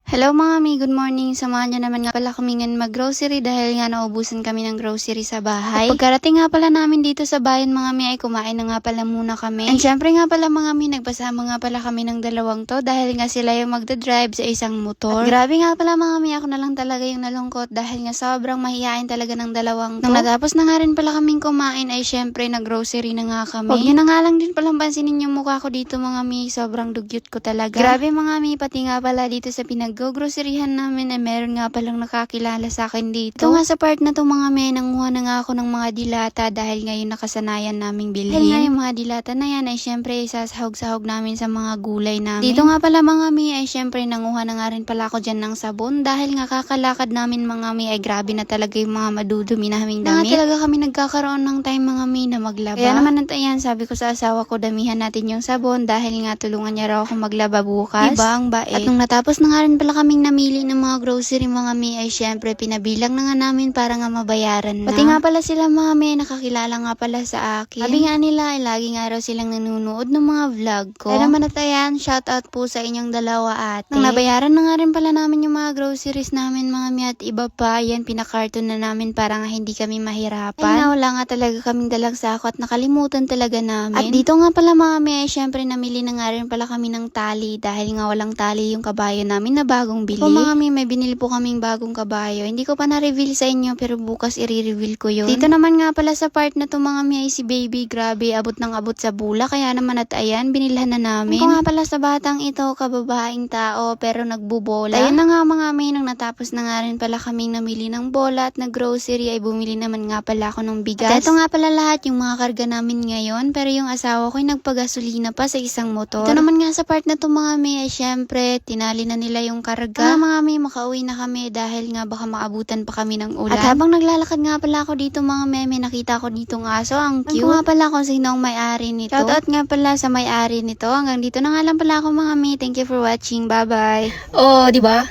Hello mga mi, good morning. Samahan niyo naman nga pala kami ngayon mag-grocery dahil nga naubusan kami ng grocery sa bahay. At pagkarating nga pala namin dito sa bayan mga mi ay kumain na nga pala muna kami. And syempre nga pala mga mi, nagpasama nga pala kami ng dalawang to dahil nga sila yung magdadrive sa isang motor. At grabe nga pala mga mi, ako na lang talaga yung nalungkot dahil nga sobrang mahihain talaga ng dalawang to. Nung natapos na nga rin pala kaming kumain ay syempre nag-grocery na nga kami. Huwag niyo na nga lang din palang pansinin yung mukha ko dito mga mi, sobrang dugyot ko talaga. Grabe mga mi, pati nga pala dito sa go-groceryhan namin ay meron nga palang nakakilala sa akin dito. Ito nga sa part na to mga may, nanguha na nga ako ng mga dilata dahil ngayon nakasanayan naming bilhin. Dahil nga yung mga dilata na yan ay syempre isasahog-sahog namin sa mga gulay namin. Dito nga pala mga mi ay syempre nanguha na nga rin pala ako dyan ng sabon dahil nga kakalakad namin mga mi ay grabe na talaga yung mga madudumi naming damit. Nga talaga kami nagkakaroon ng time mga mi na maglaba. Kaya naman ayan, sabi ko sa asawa ko damihan natin yung sabon dahil nga tulungan niya raw ako maglaba bukas. Diba ang bait. At nung natapos na nga rin pala kaming namili ng mga grocery mga mi ay syempre pinabilang na nga namin para nga mabayaran na. Pati nga pala sila mga mi nakakilala nga pala sa akin. Sabi nga nila ay lagi nga raw silang nanonood ng mga vlog ko. Kaya naman ayan, shout out po sa inyong dalawa ate. Nang nabayaran na nga rin pala namin yung mga groceries namin mga mi at iba pa, yan pinakarton na namin para nga hindi kami mahirapan. Ay na wala nga talaga kaming dalang sako at nakalimutan talaga namin. At dito nga pala mga mi ay syempre namili na nga rin pala kami ng tali dahil nga walang tali yung kabayo namin na bagong bili. Po mga mi, may binili po kaming bagong kabayo. Hindi ko pa na-reveal sa inyo pero bukas i-reveal ko yun. Dito naman nga pala sa part na to mga mi ay si baby, grabe abot ng abot sa bula. Kaya naman at ayan, binilhan na namin. Kung nga pala sa batang ito, kababaeng tao pero nagbubola. Ayun na nga mga mi, nang natapos na nga rin pala kaming namili ng bola at nag-grocery ay bumili naman nga pala ako ng bigas. At ito nga pala lahat yung mga karga namin ngayon pero yung asawa ko ay nagpagasolina pa sa isang motor. Ito naman nga sa part na to mga mi ay syempre tinali na nila yung karga. Mga mi, makauwi na kami dahil nga baka maabutan pa kami ng ulan. At habang naglalakad nga pala ako dito mga meme, nakita ko ditong aso. Ang cute. Nga pala kung sino ang may-ari nito. Shoutout nga pala sa may-ari nito. Hanggang dito na nga lang pala ako mga mi. Thank you for watching. Bye-bye. Oh, di ba?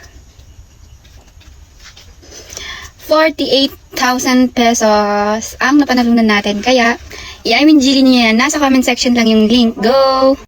48,000 pesos ang napanalunan natin. Kaya, i-I mean, Jilly niya yan. Nasa comment section lang yung link. Go!